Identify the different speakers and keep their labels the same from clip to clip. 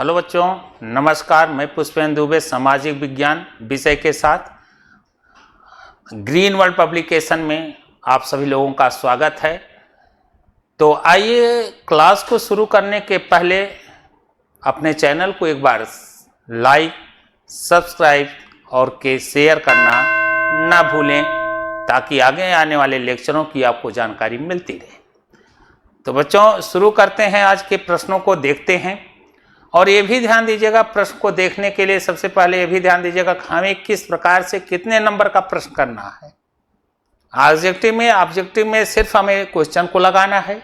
Speaker 1: Hello बच्चों, नमस्कार। मैं पुष्पेंद्र दुबे सामाजिक विज्ञान विषय के साथ ग्रीन वर्ल्ड पब्लिकेशन में आप सभी लोगों का स्वागत है। तो आइए क्लास को शुरू करने के पहले अपने चैनल को एक बार लाइक, सब्सक्राइब और शेयर करना ना भूलें ताकि आगे आने वाले लेक्चरों की आपको जानकारी मिलती रहे। तो बच्चों शुरू करते हैं, आज के प्रश्नों को देखते हैं। और ये भी ध्यान दीजिएगा, प्रश्न को देखने के लिए सबसे पहले ये भी ध्यान दीजिएगा कि हमें किस प्रकार से कितने नंबर का प्रश्न करना है। ऑब्जेक्टिव में सिर्फ हमें क्वेश्चन को लगाना है।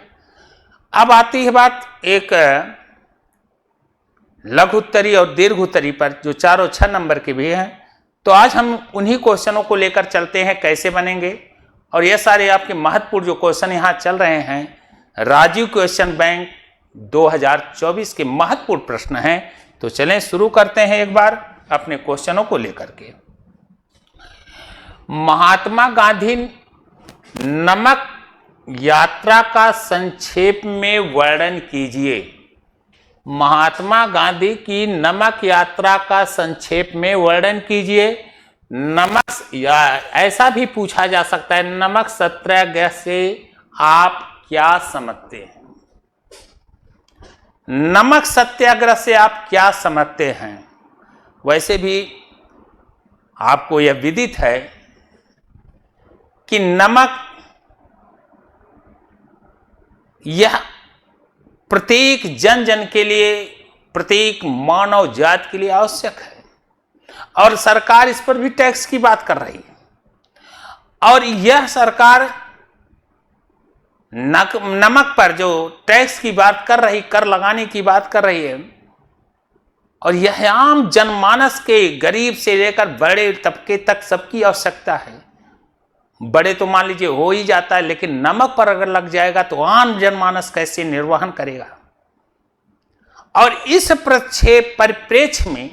Speaker 1: अब आती है बात एक लघु उत्तरी और दीर्घ उत्तरी पर, जो 4 और 6 नंबर के भी हैं। तो आज हम उन्हीं क्वेश्चनों को लेकर चलते हैं, कैसे बनेंगे। और ये सारे आपके महत्वपूर्ण जो क्वेश्चन यहाँ चल रहे हैं, राजीव क्वेश्चन बैंक 2024 के महत्वपूर्ण प्रश्न हैं। तो चलें शुरू करते हैं एक बार अपने क्वेश्चनों को लेकर के। महात्मा गांधी नमक यात्रा का संक्षेप में वर्णन कीजिए। महात्मा गांधी की नमक यात्रा का संक्षेप में वर्णन कीजिए। नमक या ऐसा भी पूछा जा सकता है, नमक सत्याग्रह से आप क्या समझते हैं? नमक सत्याग्रह से आप क्या समझते हैं? वैसे भी आपको यह विदित है कि नमक यह प्रत्येक जन जन के लिए, प्रत्येक मानव जाति के लिए आवश्यक है। और सरकार इस पर भी टैक्स की बात कर रही है। और यह सरकार नमक पर जो टैक्स की बात कर रही, कर लगाने की बात कर रही है, और यह आम जनमानस के, गरीब से लेकर बड़े तबके तक सबकी आवश्यकता है। बड़े तो मान लीजिए हो ही जाता है, लेकिन नमक पर अगर लग जाएगा तो आम जनमानस कैसे निर्वहन करेगा। और इस परिप्रेक्ष्य में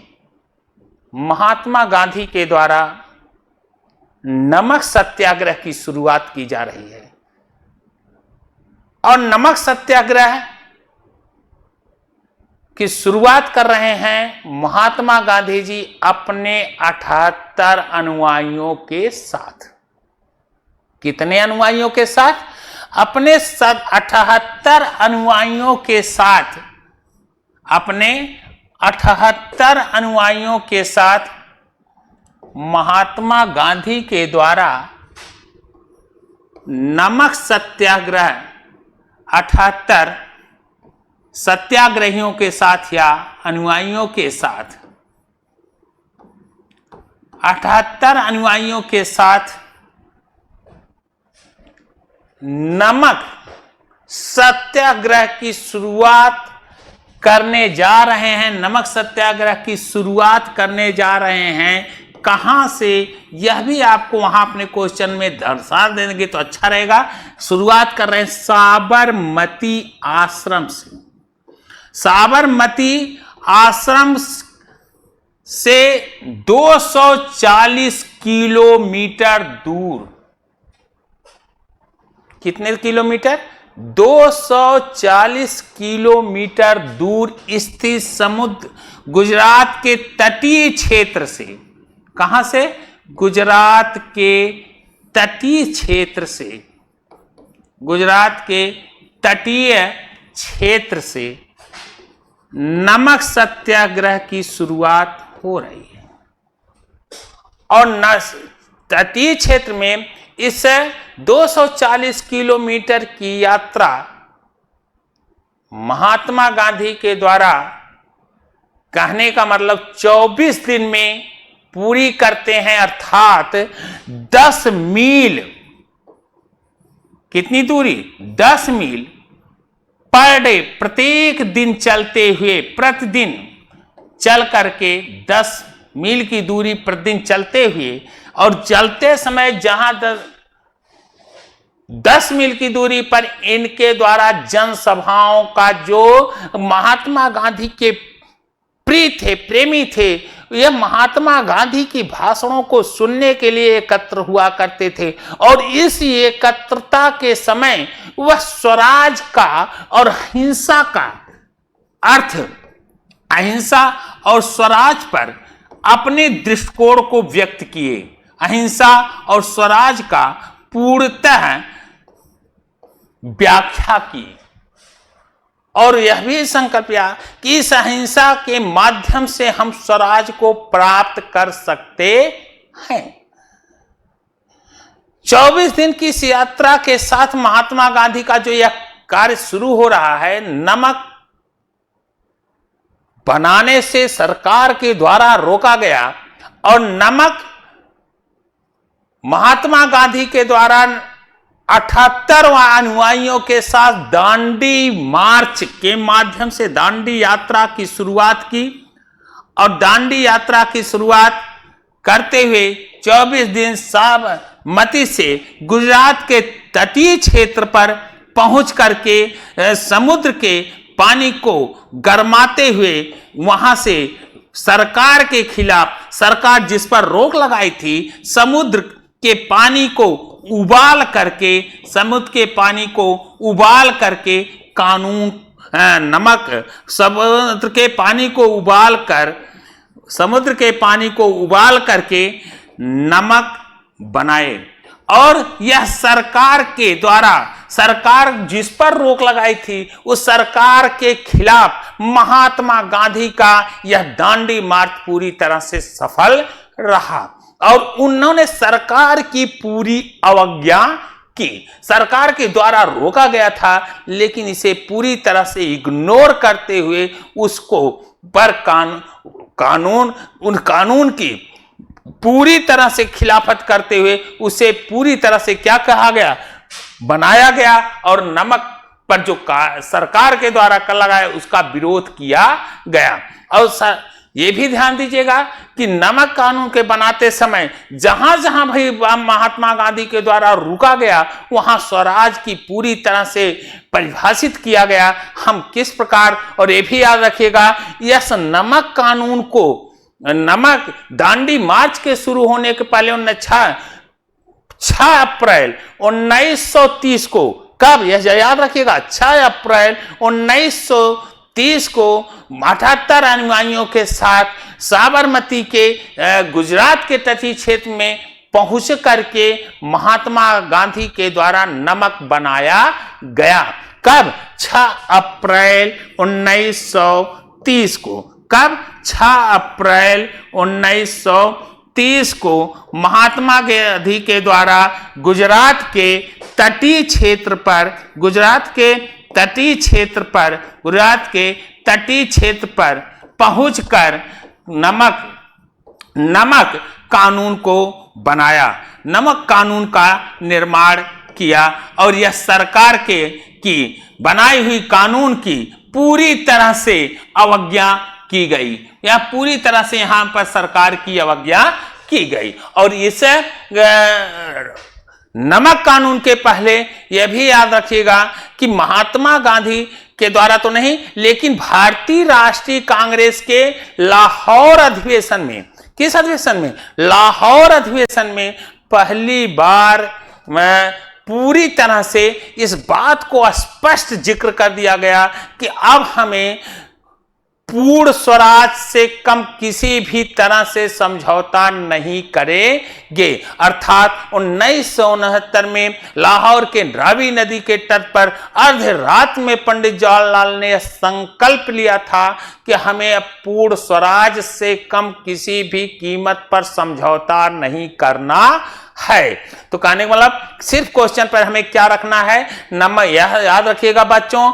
Speaker 1: महात्मा गांधी के द्वारा नमक सत्याग्रह की शुरुआत की जा रही है। और नमक सत्याग्रह की शुरुआत कर रहे हैं महात्मा गांधी जी अपने 78 अनुयायियों के साथ। कितने अनुयायियों के साथ? अपने 78 अनुयायियों के साथ। अपने 78 अनुयायियों के साथ महात्मा गांधी के द्वारा नमक सत्याग्रह 78 सत्याग्रहियों के साथ या अनुयायियों के साथ, 78 अनुयायियों के साथ नमक सत्याग्रह की शुरुआत करने जा रहे हैं। नमक सत्याग्रह की शुरुआत करने जा रहे हैं। कहां से, यह भी आपको वहां अपने क्वेश्चन में दर्शा देंगे तो अच्छा रहेगा। शुरुआत कर रहे हैं साबरमती आश्रम से। साबरमती आश्रम से 240 किलोमीटर दूर। कितने किलोमीटर? 240 किलोमीटर दूर स्थित समुद्र, गुजरात के तटीय क्षेत्र से। कहां से? गुजरात के तटीय क्षेत्र से। गुजरात के तटीय क्षेत्र से नमक सत्याग्रह की शुरुआत हो रही है। और तटीय क्षेत्र में इस 240 किलोमीटर की यात्रा महात्मा गांधी के द्वारा, कहने का मतलब 24 दिन में पूरी करते हैं। अर्थात 10 मील। कितनी दूरी? 10 मील पर डे, प्रत्येक दिन चलते हुए, प्रतिदिन चल करके 10 मील की दूरी प्रतिदिन चलते हुए। और चलते समय जहां 10 मील की दूरी पर इनके द्वारा जनसभाओं का, जो महात्मा गांधी के प्रिय थे, प्रेमी थे, यह महात्मा गांधी की भाषणों को सुनने के लिए एकत्र हुआ करते थे। और इस एकत्रता के समय वह स्वराज का और हिंसा का अर्थ अहिंसा और स्वराज पर अपने दृष्टिकोण को व्यक्त किए। अहिंसा और स्वराज का पूर्णतः व्याख्या की और यह भी संकल्प किया कि इस अहिंसा के माध्यम से हम स्वराज को प्राप्त कर सकते हैं। 24 दिन की इस यात्रा के साथ महात्मा गांधी का जो यह कार्य शुरू हो रहा है, नमक बनाने से सरकार के द्वारा रोका गया और नमक महात्मा गांधी के द्वारा 78 अनुयायियों के साथ दांडी मार्च के माध्यम से दांडी यात्रा की शुरुआत की और दांडी यात्रा की शुरुआत करते हुए 24 दिन साबरमती से गुजरात के तटीय क्षेत्र पर पहुंच करके समुद्र के पानी को गरमाते हुए वहां से सरकार के खिलाफ, सरकार जिस पर रोक लगाई थी, समुद्र के पानी को उबाल करके, समुद्र के पानी को उबाल करके कानून नमक समुद्र के पानी को उबाल कर समुद्र के पानी को उबाल करके नमक बनाए। और यह सरकार के द्वारा, सरकार जिस पर रोक लगाई थी उस सरकार के खिलाफ महात्मा गांधी का यह दांडी मार्च पूरी तरह से सफल रहा और उन्होंने सरकार की पूरी अवज्ञा की। सरकार के द्वारा रोका गया था लेकिन इसे पूरी तरह से इग्नोर करते हुए उसको पर कानून की पूरी तरह से खिलाफत करते हुए उसे पूरी तरह से क्या कहा गया, बनाया गया और नमक पर जो सरकार के द्वारा कर लगाया उसका विरोध किया गया। और ये भी ध्यान दीजिएगा कि नमक कानून के बनाते समय जहां जहां भाई महात्मा गांधी के द्वारा रुका गया वहां स्वराज की पूरी तरह से परिभाषित किया गया, हम किस प्रकार। और ये भी याद रखिएगा यस नमक कानून को, नमक दांडी मार्च के शुरू होने के पहले उन्होंने 6 अप्रैल 1930 को, कब यह याद रखिएगा, 6 अप्रैल 1930 को 78 अनुयायियों के साथ साबरमती के गुजरात के तटीय क्षेत्र में पहुंच करके महात्मा गांधी के द्वारा नमक बनाया गया। कब? 6 अप्रैल 1930 को। कब? 6 अप्रैल 1930 को महात्मा गांधी के द्वारा गुजरात के तटीय क्षेत्र पर, गुजरात के तटीय क्षेत्र पर पहुंचकर नमक कानून को बनाया, नमक कानून का निर्माण किया और यह सरकार की बनाई हुई कानून की पूरी तरह से अवज्ञा की गई। यह पूरी तरह से यहां पर सरकार की अवज्ञा की गई। और इसे नमक कानून के पहले यह भी याद रखिएगा कि महात्मा गांधी के द्वारा तो नहीं लेकिन भारतीय राष्ट्रीय कांग्रेस के लाहौर अधिवेशन में, किस अधिवेशन में? लाहौर अधिवेशन में पहली बार पूरी तरह से इस बात को स्पष्ट जिक्र कर दिया गया कि अब हमें पूर्ण स्वराज से कम किसी भी तरह से समझौता नहीं करेंगे। अर्थात 1969 में लाहौर के रावी नदी के तट पर अर्ध रात में पंडित जवाहरलाल ने संकल्प लिया था कि हमें अब पूर्ण स्वराज से कम किसी भी कीमत पर समझौता नहीं करना है। तो कहने का मतलब सिर्फ क्वेश्चन पर हमें क्या रखना है, नमक, यह याद रखिएगा बच्चों,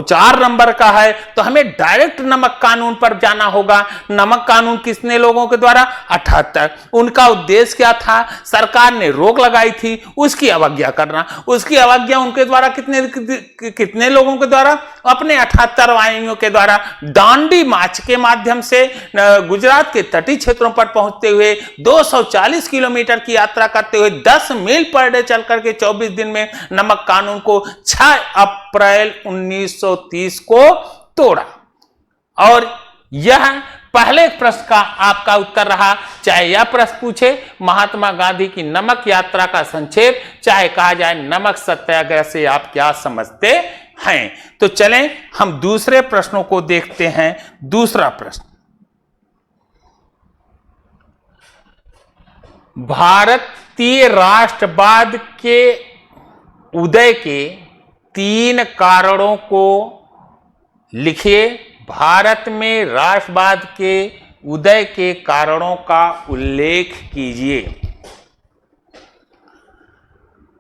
Speaker 1: 4 नंबर का है तो हमें डायरेक्ट नमक कानून पर जाना होगा। नमक कानून किसने लोगों के द्वारा? 78। उनका उद्देश्य क्या था? सरकार ने रोक लगाई थी उसकी अवज्ञा करना। उसकी अवज्ञा उनके द्वारा कितने लोगों के द्वारा? अपने 78 वाहिनियों के द्वारा दांडी मार्च के माध्यम से गुजरात के तटीय क्षेत्रों पर पहुंचते हुए 240 किलोमीटर की यात्रा करते हुए 10 मील पर डे चल करके 24 दिन में नमक कानून को 6 अप्रैल 1930 को तोड़ा। और यह पहले प्रश्न का आपका उत्तर रहा। चाहे यह प्रश्न पूछे महात्मा गांधी की नमक यात्रा का संक्षेप, चाहे कहा जाए नमक सत्याग्रह से आप क्या समझते हैं। तो चलें हम दूसरे प्रश्नों को देखते हैं। दूसरा प्रश्न, भारतीय राष्ट्रवाद के उदय के 3 कारणों को लिखिए। भारत में राष्ट्रवाद के उदय के कारणों का उल्लेख कीजिए।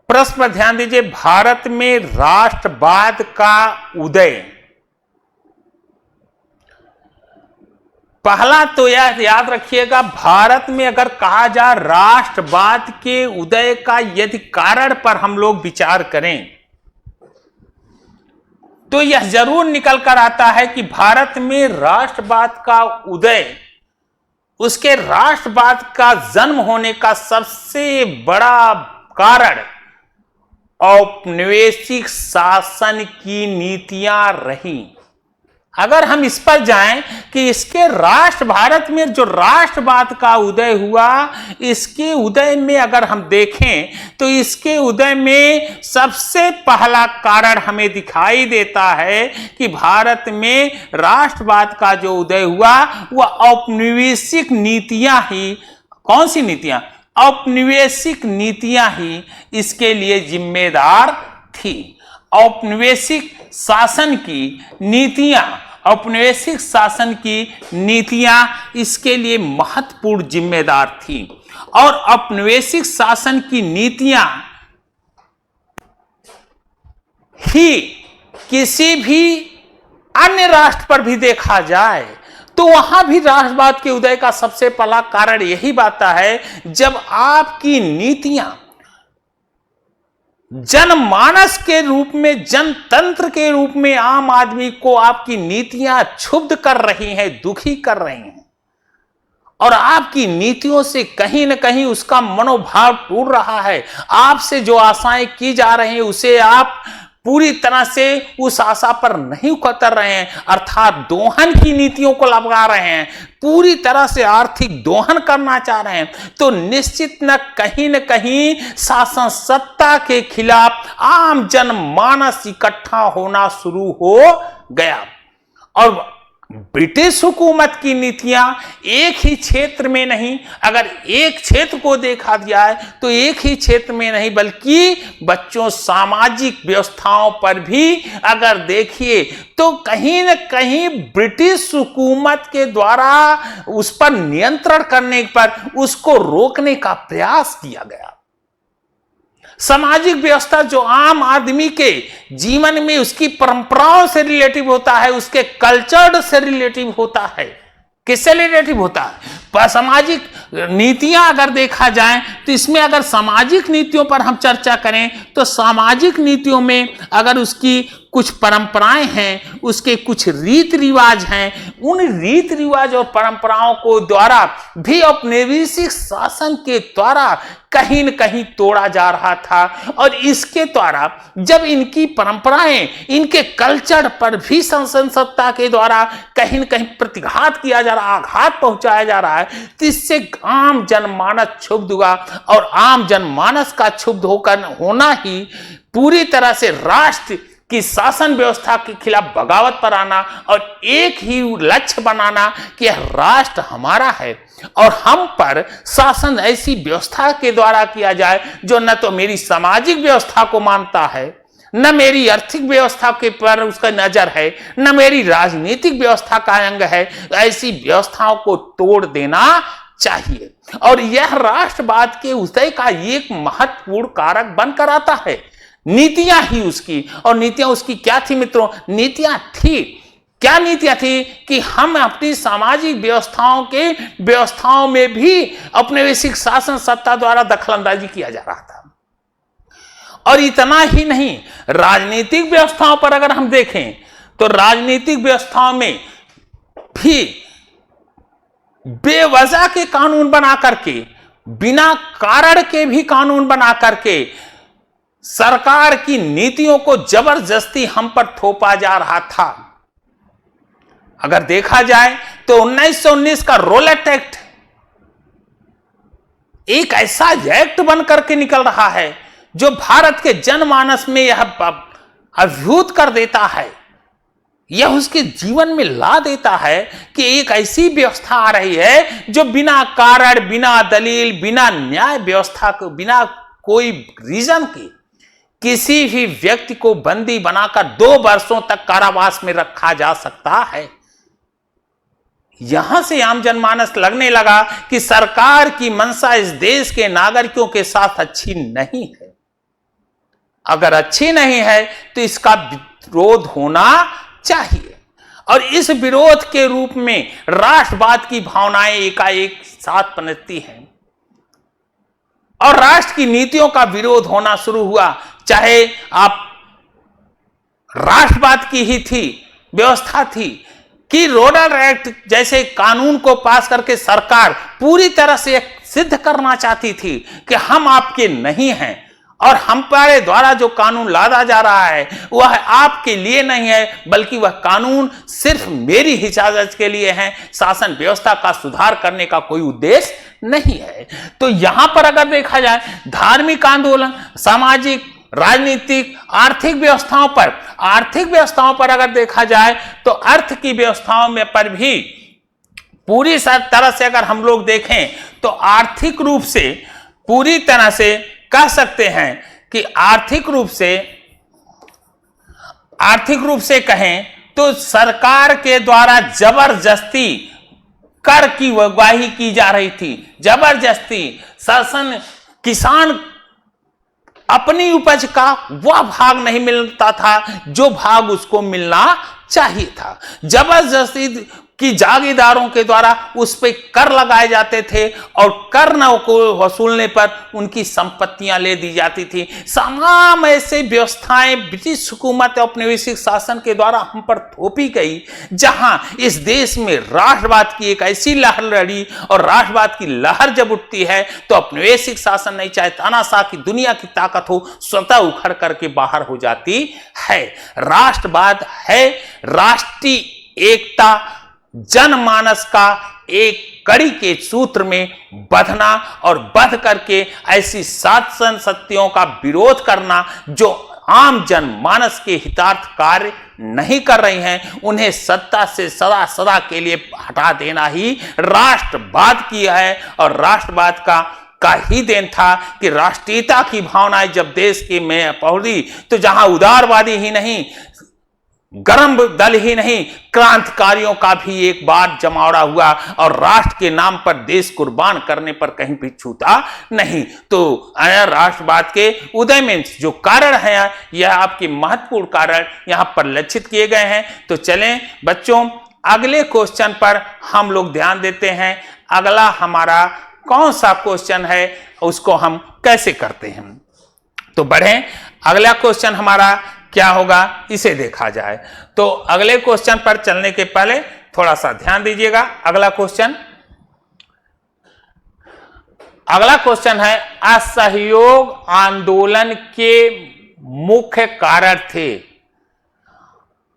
Speaker 1: प्रश्न पर ध्यान दीजिए, भारत में राष्ट्रवाद का उदय, पहला तो यह याद रखिएगा, भारत में अगर कहा जाए राष्ट्रवाद के उदय का यदि कारण पर हम लोग विचार करें तो यह जरूर निकल कर आता है कि भारत में राष्ट्रवाद का उदय, उसके राष्ट्रवाद का जन्म होने का सबसे बड़ा कारण औपनिवेशिक शासन की नीतियां रही। अगर हम इस पर जाएं कि इसके भारत में जो राष्ट्रवाद का उदय हुआ, इसके उदय में अगर हम देखें तो इसके उदय में सबसे पहला कारण हमें दिखाई देता है कि भारत में राष्ट्रवाद का जो उदय हुआ वह औपनिवेशिक नीतियां ही, कौन सी नीतियां? औपनिवेशिक नीतियां ही इसके लिए जिम्मेदार थी। औपनिवेशिक शासन की नीतियां, औपनिवेशिक शासन की नीतियां इसके लिए महत्वपूर्ण जिम्मेदार थी। और औपनिवेशिक शासन की नीतियां ही किसी भी अन्य राष्ट्र पर भी देखा जाए तो वहां भी राष्ट्रवाद के उदय का सबसे पहला कारण यही बात है, जब आपकी नीतियां जनमानस के रूप में, जनतंत्र के रूप में आम आदमी को आपकी नीतियां क्षुब्ध कर रही हैं, दुखी कर रही हैं, और आपकी नीतियों से कहीं ना कहीं उसका मनोभाव टूट रहा है। आपसे जो आशाएं की जा रही हैं उसे आप पूरी तरह से उस आशा पर नहीं उतर रहे हैं, अर्थात दोहन की नीतियों को लगा रहे हैं, पूरी तरह से आर्थिक दोहन करना चाह रहे हैं, तो निश्चित न कहीं शासन सत्ता के खिलाफ आम जनमानस इकट्ठा होना शुरू हो गया। और ब्रिटिश हुकूमत की नीतियां एक ही क्षेत्र में नहीं, अगर एक क्षेत्र को देखा जाए तो एक ही क्षेत्र में नहीं बल्कि बच्चों सामाजिक व्यवस्थाओं पर भी अगर देखिए तो कहीं न कहीं ब्रिटिश हुकूमत के द्वारा उस पर नियंत्रण करने पर उसको रोकने का प्रयास किया गया। सामाजिक व्यवस्था जो आम आदमी के जीवन में उसकी परंपराओं से रिलेटिव होता है, उसके कल्चर से रिलेटिव होता है, किससे रिलेटिव होता है? सामाजिक नीतियां अगर देखा जाए तो इसमें अगर सामाजिक नीतियों पर हम चर्चा करें तो सामाजिक नीतियों में अगर उसकी कुछ परंपराएं हैं, उसके कुछ रीत रिवाज हैं, उन रीत रिवाज और परंपराओं को द्वारा भी औपनिवेशिक शासन के द्वारा कहीं न कहीं तोड़ा जा रहा था। और इसके द्वारा जब इनकी परंपराएं, इनके कल्चर पर भी शासन सत्ता के द्वारा कहीं न कहीं प्रतिघात किया जा रहा, आघात पहुंचाया जा रहा है, तो इससे आम जनमानस क्षुब्ध हुआ। और आम जनमानस का क्षुब्ध होकर होना ही पूरी तरह से राष्ट्र कि शासन व्यवस्था के खिलाफ बगावत पर आना और एक ही लक्ष्य बनाना कि यह राष्ट्र हमारा है और हम पर शासन ऐसी व्यवस्था के द्वारा किया जाए जो न तो मेरी सामाजिक व्यवस्था को मानता है, न मेरी आर्थिक व्यवस्था के पर उसका नजर है, न मेरी राजनीतिक व्यवस्था का अंग है। ऐसी व्यवस्थाओं को तोड़ देना चाहिए। और यह राष्ट्रवाद के उदय का एक महत्वपूर्ण कारक बनकर आता है। नीतियां ही उसकी, और नीतियां उसकी क्या थी मित्रों? नीतियां थी, क्या नीतियां थी कि हम अपनी सामाजिक व्यवस्थाओं में भी औपनिवेशिक शासन सत्ता द्वारा दखलंदाजी किया जा रहा था। और इतना ही नहीं, राजनीतिक व्यवस्थाओं पर अगर हम देखें तो राजनीतिक व्यवस्थाओं में भी बेवजह के कानून बना करके, बिना कारण के भी कानून बना करके सरकार की नीतियों को जबरदस्ती हम पर थोपा जा रहा था। अगर देखा जाए तो 1919 का रोलेट एक्ट एक ऐसा एक्ट बन करके निकल रहा है जो भारत के जनमानस में यह अभिभूत कर देता है, यह उसके जीवन में ला देता है कि एक ऐसी व्यवस्था आ रही है जो बिना कारण, बिना दलील, बिना न्याय व्यवस्था को, बिना कोई रीजन के किसी भी व्यक्ति को बंदी बनाकर 2 वर्षों तक कारावास में रखा जा सकता है। यहां से आम जनमानस लगने लगा कि सरकार की मंशा इस देश के नागरिकों के साथ अच्छी नहीं है। अगर अच्छी नहीं है तो इसका विरोध होना चाहिए, और इस विरोध के रूप में राष्ट्रवाद की भावनाएं एकाएक साथ पनपती हैं और राष्ट्र की नीतियों का विरोध होना शुरू हुआ। चाहे आप राष्ट्रवाद की ही थी व्यवस्था थी कि रोडल एक्ट जैसे कानून को पास करके सरकार पूरी तरह से सिद्ध करना चाहती थी कि हम आपके नहीं हैं और हमारे द्वारा जो कानून लादा जा रहा है वह आपके लिए नहीं है, बल्कि वह कानून सिर्फ मेरी हिफाजत के लिए है, शासन व्यवस्था का सुधार करने का कोई उद्देश्य नहीं है। तो यहां पर अगर देखा जाए धार्मिक आंदोलन, सामाजिक, राजनीतिक, आर्थिक व्यवस्थाओं पर अगर देखा जाए तो अर्थ की व्यवस्थाओं में पर भी पूरी तरह से अगर हम लोग देखें तो आर्थिक रूप से पूरी तरह से कह सकते हैं कि आर्थिक रूप से कहें तो सरकार के द्वारा जबरदस्ती कर की उगाही की जा रही थी। जबरदस्ती शासन किसान अपनी उपज का वह भाग नहीं मिलता था जो भाग उसको मिलना चाहिए था। जबरदस्ती कि जागीरदारों के द्वारा उस पर कर लगाए जाते थे और कर न को वसूलने पर उनकी संपत्तियां ले दी जाती थी। तमाम ऐसे व्यवस्थाएं ब्रिटिश हुकूमत और औपनिवेशिक शासन के द्वारा हम पर थोपी गई, जहां इस देश में राष्ट्रवाद की एक ऐसी लहर लड़ी और राष्ट्रवाद की लहर जब उठती है तो औपनिवेशिक शासन नहीं चाहे तानाशाह की दुनिया की ताकत हो स्वतः उखड़ करके बाहर हो जाती है। राष्ट्रवाद है राष्ट्रीय एकता, जनमानस का एक कड़ी के सूत्र में बंधना और बंध करके ऐसी शासन शक्तियों का विरोध करना जो आम जनमानस के हितार्थ कार्य नहीं कर रही हैं, उन्हें सत्ता से सदा सदा के लिए हटा देना ही राष्ट्रवाद की है। और राष्ट्रवाद का ही देन था कि राष्ट्रीयता की भावनाएं जब देश की में पहुंची तो जहां उदारवादी ही नहीं, गर्म दल ही नहीं, क्रांतिकारियों का भी एक बार जमावड़ा हुआ और राष्ट्र के नाम पर देश कुर्बान करने पर कहीं भी छूटा नहीं। तो राष्ट्रवाद के उदय में जो कारण है यह आपके महत्वपूर्ण कारण यहां पर लक्षित किए गए हैं। तो चलें बच्चों, अगले क्वेश्चन पर हम लोग ध्यान देते हैं। अगला हमारा कौन सा क्वेश्चन है उसको हम कैसे करते हैं, तो बढ़ें। अगला क्वेश्चन हमारा क्या होगा इसे देखा जाए। तो अगले क्वेश्चन पर चलने के पहले थोड़ा सा ध्यान दीजिएगा। अगला क्वेश्चन है असहयोग आंदोलन के मुख्य कारण थे।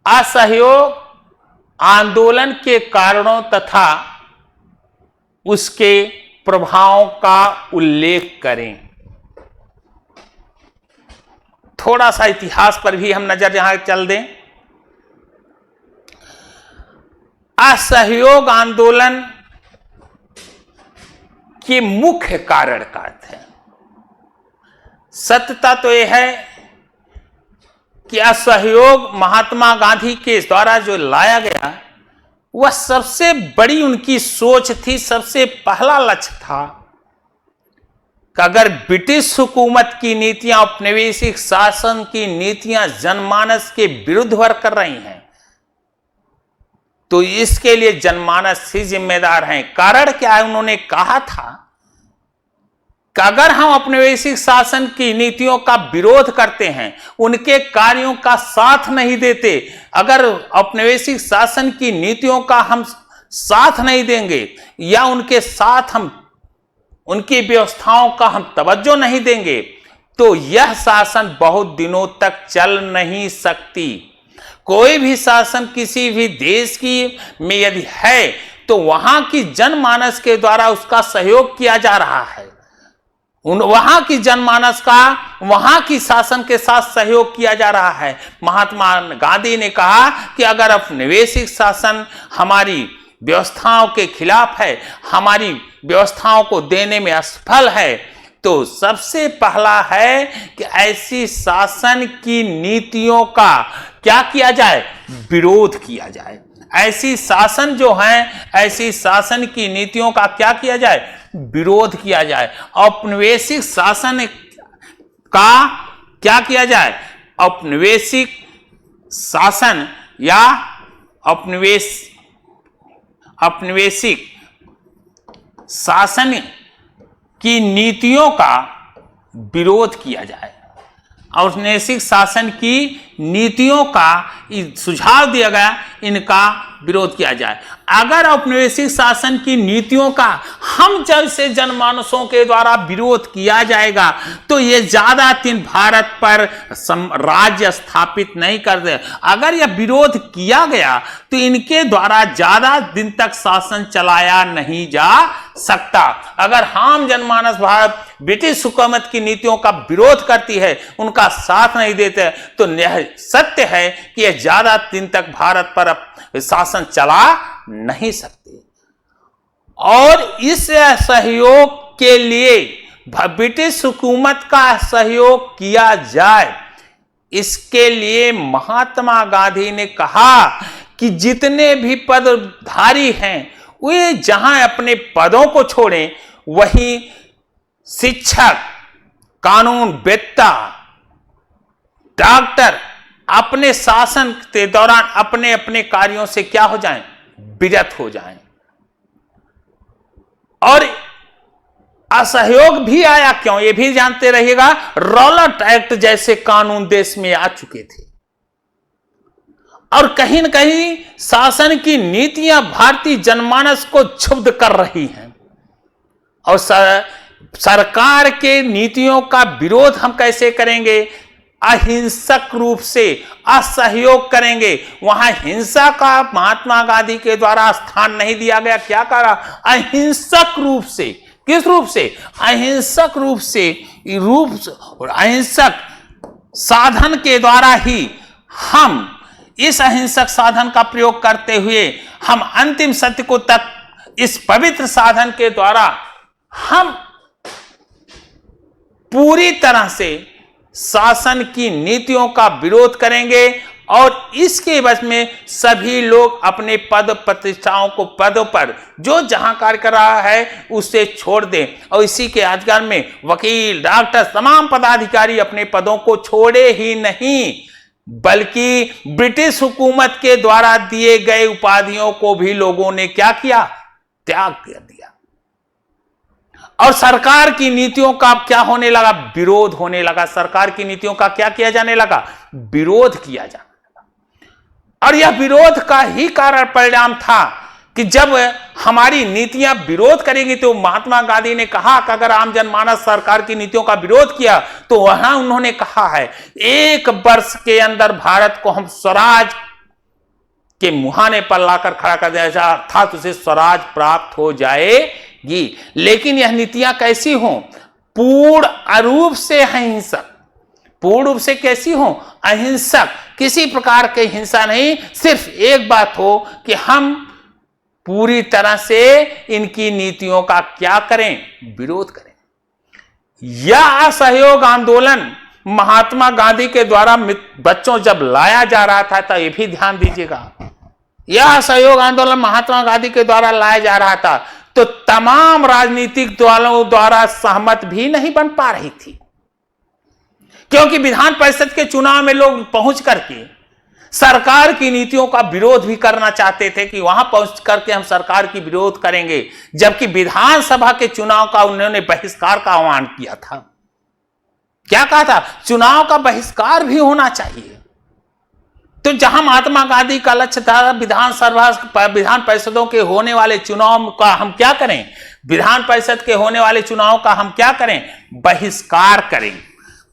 Speaker 1: असहयोग आंदोलन के कारणों तथा उसके प्रभावों का उल्लेख करें। थोड़ा सा इतिहास पर भी हम नजर यहां चल दें। असहयोग आंदोलन के मुख्य कारण क्या थे? सत्यता तो यह है कि असहयोग महात्मा गांधी के द्वारा जो लाया गया वह सबसे बड़ी उनकी सोच थी, सबसे पहला लक्ष्य था कि अगर ब्रिटिश हुकूमत की नीतियां, औपनिवेशिक शासन की नीतियां जनमानस के विरुद्ध वर्क कर रही हैं तो इसके लिए जनमानस ही जिम्मेदार हैं। कारण क्या है? उन्होंने कहा था कि अगर हम औपनिवेशिक शासन की नीतियों का विरोध करते हैं, उनके कार्यों का साथ नहीं देते, अगर औपनिवेशिक शासन की नीतियों का हम साथ नहीं देंगे या उनके साथ हम उनकी व्यवस्थाओं का हम तवज्जो नहीं देंगे तो यह शासन बहुत दिनों तक चल नहीं सकती। कोई भी शासन किसी भी देश की में यदि है तो वहां की जनमानस के द्वारा उसका सहयोग किया जा रहा है। वहां की जनमानस का वहां की शासन के साथ सहयोग किया जा रहा है। महात्मा गांधी ने कहा कि अगर औपनिवेशिक शासन हमारी व्यवस्थाओं के खिलाफ है, हमारी व्यवस्थाओं को देने में असफल है, तो सबसे पहला है कि ऐसी शासन की नीतियों का क्या किया जाए, विरोध किया जाए। ऐसी शासन जो है, ऐसी शासन की नीतियों का क्या किया जाए, विरोध किया जाए। औपनिवेशिक शासन का क्या किया जाए, औपनिवेशिक शासन या औपनिवेशिक शासन की नीतियों का विरोध किया जाए। औपनिवेशिक शासन की नीतियों का सुझाव दिया गया, इनका विरोध किया जाए। अगर औपनिवेशिक शासन की नीतियों का हम जैसे जनमानसों के द्वारा विरोध किया जाएगा तो ये ज्यादा दिन भारत पर राज्य स्थापित नहीं कर दे। अगर यह विरोध किया गया तो इनके द्वारा ज्यादा दिन तक शासन चलाया नहीं जा सकता। अगर आम जनमानस भारत ब्रिटिश हुकूमत की नीतियों का विरोध करती है, उनका साथ नहीं देते, तो सत्य है कि यह ज्यादा दिन तक भारत पर शासन चला नहीं सकते। और इस सहयोग के लिए ब्रिटिश हुकूमत का सहयोग किया जाए, इसके लिए महात्मा गांधी ने कहा कि जितने भी पदधारी हैं वे जहां अपने पदों को छोड़ें, वहीं शिक्षक, कानूनवेत्ता, डॉक्टर अपने शासन के दौरान अपने अपने कार्यों से क्या हो जाएं, विरत हो जाएं। और असहयोग भी आया क्यों, यह भी जानते रहिएगा। रॉलेट एक्ट जैसे कानून देश में आ चुके थे और कहीं न कहीं शासन की नीतियां भारतीय जनमानस को क्षुब्ध कर रही हैं। और सरकार के नीतियों का विरोध हम कैसे करेंगे, अहिंसक रूप से असहयोग करेंगे। वहां हिंसा का महात्मा गांधी के द्वारा स्थान नहीं दिया गया। क्या करा, अहिंसक रूप से। किस रूप से, अहिंसक रूप से, और अहिंसक साधन के द्वारा ही हम इस अहिंसक साधन का प्रयोग करते हुए हम अंतिम सत्य को तक इस पवित्र साधन के द्वारा हम पूरी तरह से शासन की नीतियों का विरोध करेंगे। और इसके एवज में सभी लोग अपने पद प्रतिष्ठाओं को, पदों पर जो जहां कार्य कर रहा है उसे छोड़ दें। और इसी के अधिकार में वकील, डॉक्टर, तमाम पदाधिकारी अपने पदों को छोड़े ही नहीं, बल्कि ब्रिटिश हुकूमत के द्वारा दिए गए उपाधियों को भी लोगों ने क्या किया, त्याग कर दिया। और सरकार की नीतियों का क्या होने लगा, विरोध होने लगा। सरकार की नीतियों का क्या किया जाने लगा, विरोध किया जाने लगा। और यह विरोध का ही कारण परिणाम था कि जब हमारी नीतियां विरोध करेंगी, तो महात्मा गांधी ने कहा कि अगर आम जनमानस सरकार की नीतियों का विरोध किया तो वहां उन्होंने कहा है 1 वर्ष के अंदर भारत को हम स्वराज के मुहाने पर लाकर खड़ा कर दिया जाए, अर्थात उसे स्वराज प्राप्त हो जाएगी। लेकिन यह नीतियां कैसी हों, पूर्ण रूप से अहिंसक। पूर्ण रूप से कैसी हो, अहिंसक, किसी प्रकार की हिंसा नहीं। सिर्फ एक बात हो कि हम पूरी तरह से इनकी नीतियों का क्या करें, विरोध करें। यह असहयोग आंदोलन महात्मा गांधी के द्वारा बच्चों जब लाया जा रहा था, तो यह भी ध्यान दीजिएगा, यह असहयोग आंदोलन महात्मा गांधी के द्वारा लाया जा रहा था तो तमाम राजनीतिक दलों द्वारा सहमत भी नहीं बन पा रही थी, क्योंकि विधान परिषद के चुनाव में लोग पहुंच करके सरकार की नीतियों का विरोध भी करना चाहते थे कि वहां पहुंच करके हम सरकार की विरोध करेंगे, जबकि विधानसभा के चुनाव का उन्होंने बहिष्कार का आह्वान किया था। क्या कहा था, चुनाव का बहिष्कार भी होना चाहिए। तो जहां महात्मा गांधी का लक्ष्य था विधान परिषदों के होने वाले चुनाव का हम क्या करें, विधान परिषद के होने वाले चुनाव का हम क्या करें, बहिष्कार करें।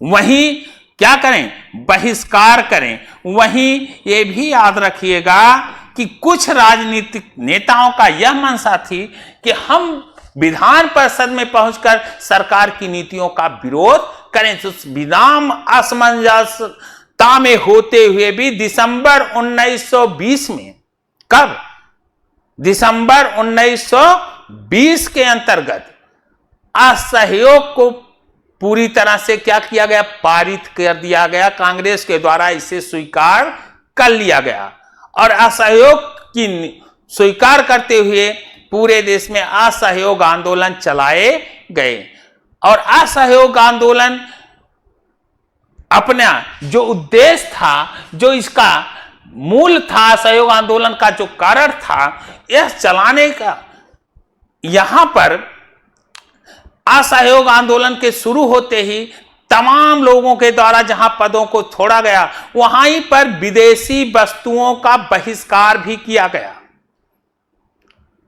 Speaker 1: वहीं क्या करें, बहिष्कार करें। वहीं ये भी याद रखिएगा कि कुछ राजनीतिक नेताओं का यह मंशा थी कि हम विधान परिषद में पहुंचकर सरकार की नीतियों का विरोध करें। तो विधान असमंजसता में होते हुए भी दिसंबर 1920 में, कब? दिसंबर 1920 के अंतर्गत असहयोग को पूरी तरह से क्या किया गया? पारित कर दिया गया। कांग्रेस के द्वारा इसे स्वीकार कर लिया गया और असहयोग की स्वीकार करते हुए पूरे देश में असहयोग आंदोलन चलाए गए। और असहयोग आंदोलन अपना जो उद्देश्य था, जो इसका मूल था, असहयोग आंदोलन का जो कारण था, यह चलाने का, यहां पर असहयोग आंदोलन के शुरू होते ही तमाम लोगों के द्वारा जहां पदों को छोड़ा गया, वहीं पर विदेशी वस्तुओं का बहिष्कार भी किया गया।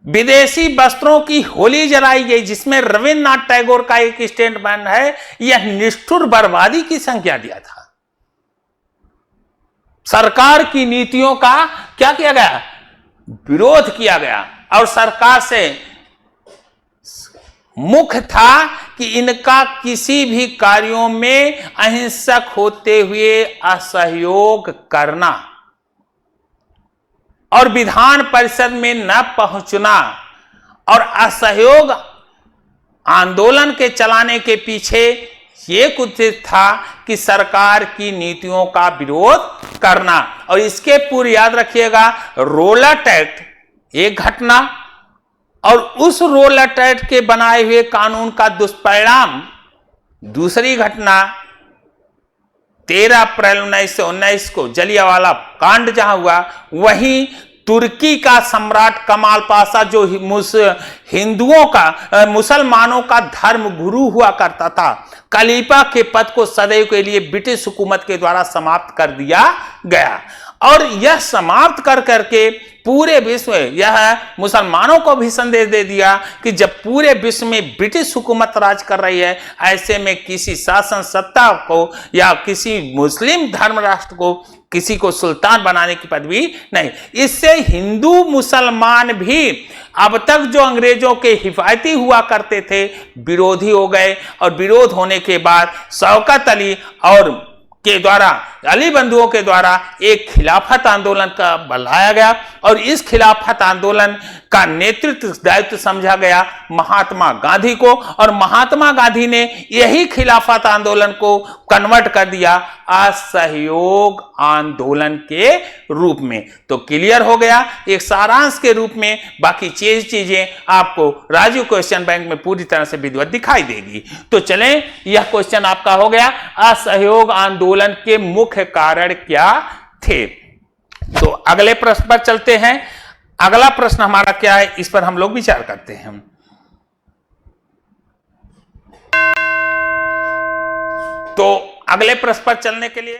Speaker 1: विदेशी वस्त्रों की होली जलाई गई, जिसमें रविन्द्रनाथ टैगोर का एक स्टेटमेंट है, यह निष्ठुर बर्बादी की संज्ञा दिया था। सरकार की नीतियों का क्या किया गया? विरोध किया गया और सरकार से मुख्य था कि इनका किसी भी कार्यों में अहिंसक होते हुए असहयोग करना और विधान परिषद में न पहुंचना। और असहयोग आंदोलन के चलाने के पीछे एक उद्देश्य था कि सरकार की नीतियों का विरोध करना। और इसके पूर्व याद रखिएगा, रोलट एक्ट एक घटना और उस रोलट एक्ट के बनाए हुए कानून का दुष्परिणाम दूसरी घटना 13 अप्रैल 1919 को जलियांवाला कांड जहां हुआ, वहीं तुर्की का सम्राट कमाल पाशा, जो हिंदुओं का, मुसलमानों का धर्म गुरु हुआ करता था, खलीफा के पद को सदैव के लिए ब्रिटिश हुकूमत के द्वारा समाप्त कर दिया गया। और यह समाप्त कर करके पूरे विश्व में यह मुसलमानों को भी संदेश दे दिया कि जब पूरे विश्व में ब्रिटिश हुकूमत राज कर रही है, ऐसे में किसी शासन सत्ता को या किसी मुस्लिम धर्म राष्ट्र को किसी को सुल्तान बनाने की पदवी नहीं। इससे हिंदू मुसलमान भी अब तक जो अंग्रेजों के हिफायती हुआ करते थे, विरोधी हो गए। और विरोध होने के बाद शौकत अली और के द्वारा, अली बंधुओं के द्वारा एक खिलाफत आंदोलन का बुलाया गया और इस खिलाफत आंदोलन का नेतृत्व दायित्व समझा गया महात्मा गांधी को। और महात्मा गांधी ने यही खिलाफत आंदोलन को कन्वर्ट कर दिया असहयोग आंदोलन के रूप में। तो क्लियर हो गया एक सारांश के रूप में। बाकी चीजें आपको राजीव क्वेश्चन बैंक में पूरी तरह से विधिवत दिखाई देगी। तो चलें, यह क्वेश्चन आपका हो गया, असहयोग आंदोलन के मुख्य कारण क्या थे। तो अगले प्रश्न पर चलते हैं। अगला प्रश्न हमारा क्या है, इस पर हम लोग विचार करते हैं। तो अगले प्रश्न पर चलने के लिए